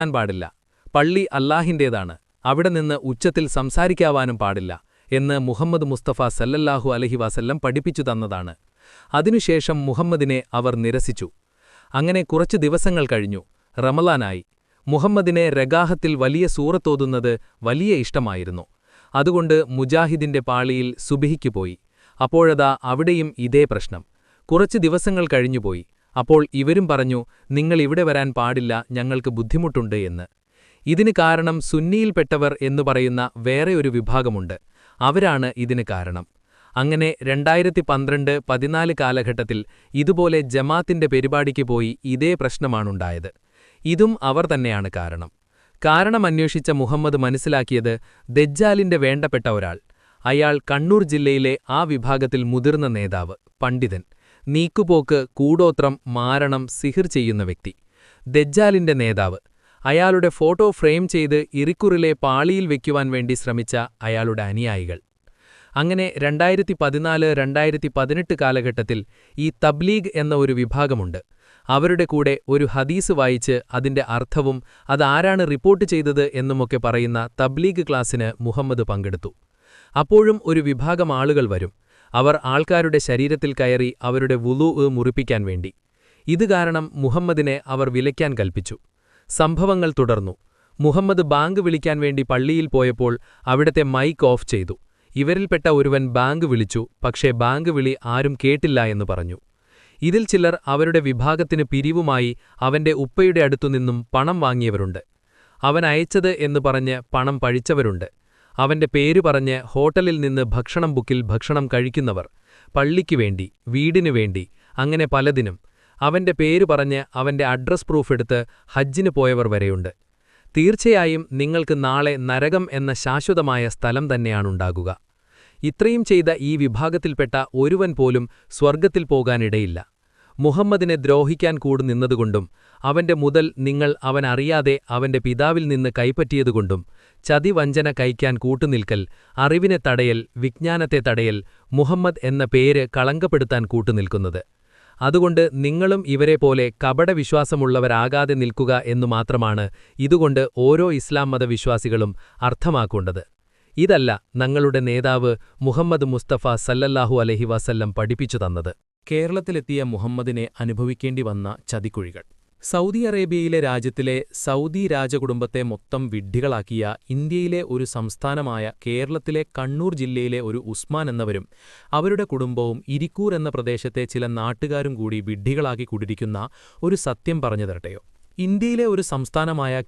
പാടില്ല. പള്ളി അല്ലാഹിന്റേതാണ്, അവിടെ നിന്ന് ഉച്ചത്തിൽ സംസാരിക്കാവാനും പാടില്ല എന്ന് മുഹമ്മദ് മുസ്തഫ സല്ലല്ലാഹു അലൈഹി വസല്ലം പഠിപ്പിച്ചു തന്നതാണ്. അതിനുശേഷം മുഹമ്മദിനെ അവർ നിരസിച്ചു. അങ്ങനെ കുറച്ചു ദിവസങ്ങൾ കഴിഞ്ഞു. റമളാനായി. മുഹമ്മദിനെ രഗാഹത്തിൽ വലിയ സൂറത്തോതുന്നത് വലിയ ഇഷ്ടമായിരുന്നു. അതുകൊണ്ട് മുജാഹിദിന്റെ പാളിയിൽ സുബഹിക്ക് പോയി. അപ്പോഴതാ അവിടെയും ഇതേ പ്രശ്നം. കുറച്ചു ദിവസങ്ങൾ കഴിഞ്ഞുപോയി. അപ്പോൾ ഇവരും പറഞ്ഞു, നിങ്ങൾ ഇവിടെ വരാൻ പാടില്ല, ഞങ്ങൾക്ക് ബുദ്ധിമുട്ടുണ്ട് എന്ന്. ഇതിന് കാരണം സുന്നിയിൽപ്പെട്ടവർ എന്നു പറയുന്ന വേറെ ഒരു വിഭാഗമുണ്ട്. അവരാണ് ഇതിന് കാരണം. അങ്ങനെ 2012-14 കാലഘട്ടത്തിൽ ഇതുപോലെ ജമാത്തിന്റെ പരിപാടിക്ക് പോയി ഇതേ പ്രശ്നമാണുണ്ടായത്. ഇതും അവർ തന്നെയാണ് കാരണം. കാരണമന്വേഷിച്ച മുഹമ്മദ് മനസ്സിലാക്കിയത് ദജ്ജാലിന്റെ വേണ്ടപ്പെട്ട ഒരാൾ. അയാൾ കണ്ണൂർ ജില്ലയിലെ ആ വിഭാഗത്തിൽ മുതിർന്ന നേതാവ്, പണ്ഡിതൻ, നീക്കുപോക്ക്, കൂടോത്രം, മാരണം, സിഹിർ ചെയ്യുന്ന വ്യക്തി, ദജ്ജാലിന്റെ നേതാവ്. അയാളുടെ ഫോട്ടോ ഫ്രെയിം ചെയ്ത് ഇറിക്കുറിലെ പാളിയിൽ വയ്ക്കുവാൻ വേണ്ടി ശ്രമിച്ച അയാളുടെ അനുയായികൾ. അങ്ങനെ 2014-2018 കാലഘട്ടത്തിൽ ഈ തബ്ലീഗ് എന്ന ഒരു വിഭാഗമുണ്ട്. അവരുടെ കൂടെ ഒരു ഹദീസ് വായിച്ച് അതിന്റെ അർത്ഥവും അതാരാണ് റിപ്പോർട്ട് ചെയ്തത് എന്നുമൊക്കെ പറയുന്ന തബ്ലീഗ് ക്ലാസ്സിന് മുഹമ്മദ് പങ്കെടുത്തു. അപ്പോഴും ഒരു വിഭാഗം ആളുകൾ വരും. അവർ ആൾക്കാരുടെ ശരീരത്തിൽ കയറി അവരുടെ വുളൂഅ് മുറിപ്പിക്കാൻ വേണ്ടി. ഇത് കാരണം മുഹമ്മദിനെ അവർ വിലയ്ക്കാൻ കൽപ്പിച്ചു. സംഭവങ്ങൾ തുടർന്നു. മുഹമ്മദ് ബാങ്ക് വിളിക്കാൻ വേണ്ടി പള്ളിയിൽ പോയപ്പോൾ അവിടത്തെ മൈക്ക് ഓഫ് ചെയ്തു. ഇവരിൽപ്പെട്ട ഒരുവൻ ബാങ്ക് വിളിച്ചു. പക്ഷേ ബാങ്ക് വിളി ആരും കേട്ടില്ല എന്ന് പറഞ്ഞു. ഇതിൽ ചിലർ അവരുടെ വിഭാഗത്തിന് പിരിവുമായി അവന്റെ ഉപ്പയുടെ അടുത്തുനിന്നും പണം വാങ്ങിയവരുണ്ട്. അവൻ അയച്ചത് എന്ന് പറഞ്ഞ് പണം പഴിച്ചവരുണ്ട്. അവന്റെ പേര് പറഞ്ഞ് ഹോട്ടലിൽ നിന്ന് ഭക്ഷണം ബുക്കിൽ ഭക്ഷണം കഴിക്കുന്നവർ, പള്ളിക്കു വേണ്ടി, വീടിനു വേണ്ടി, അങ്ങനെ പലതിനും. അവന്റെ പേര് പറഞ്ഞ് അവന്റെ അഡ്രസ് പ്രൂഫ് എടുത്ത് ഹജ്ജിന് പോയവർ വരെയുണ്ട്. തീർച്ചയായും നിങ്ങൾക്ക് നാളെ നരകം എന്ന ശാശ്വതമായ സ്ഥലം തന്നെയാണുണ്ടാകുക. ഇത്രയും ചെയ്ത ഈ വിഭാഗത്തിൽപ്പെട്ട ഒരുവൻ പോലും സ്വർഗ്ഗത്തിൽ പോകാനിടയില്ല. മുഹമ്മദിനെ ദ്രോഹിക്കാൻ കൂടി നിന്നതുകൊണ്ടും അവന്റെ മുതൽ നിങ്ങൾ അവനറിയാതെ അവന്റെ പിതാവിൽ നിന്ന് കൈപ്പറ്റിയതുകൊണ്ടും ചതിവഞ്ചന കഴിക്കാൻ കൂട്ടുനിൽക്കൽ, അറിവിനെ തടയൽ, വിജ്ഞാനത്തെ തടയൽ, മുഹമ്മദ് എന്ന പേര് കളങ്കപ്പെടുത്താൻ കൂട്ടുനിൽക്കുന്നത്. അതുകൊണ്ട് നിങ്ങളും ഇവരെപ്പോലെ കപടവിശ്വാസമുള്ളവരാകാതെ നിൽക്കുക എന്നു മാത്രമാണ് ഇതുകൊണ്ട് ഓരോ ഇസ്ലാം മതവിശ്വാസികളും അർത്ഥമാക്കേണ്ടത്. ഇതല്ല ഞങ്ങളുടെ നേതാവ് മുഹമ്മദ് മുസ്തഫ സല്ലല്ലാഹു അലൈഹി വസല്ലം പഠിപ്പിച്ചു തന്നത്. കേരളത്തിലെത്തിയ മുഹമ്മദിനെ അനുഭവിക്കേണ്ടി വന്ന ചതിക്കുഴികൾ. സൗദി അറേബ്യയിലെ രാജ്യത്തിലെ സൗദി രാജകുടുംബത്തെ മൊത്തം വിഡ്ഢികളാക്കിയ ഇന്ത്യയിലെ ഒരു സംസ്ഥാനമായ കേരളത്തിലെ കണ്ണൂർ ജില്ലയിലെ ഒരു ഉസ്മാൻ എന്നവരും അവരുടെ കുടുംബവും ഇരിക്കൂർ എന്ന പ്രദേശത്തെ ചില നാട്ടുകാരും കൂടി വിഡ്ഢികളാക്കി കുടിരിക്കുന്ന ഒരു സത്യം പറഞ്ഞു തരട്ടെയോ? ഇന്ത്യയിലെ ഒരു സംസ്ഥാനമായ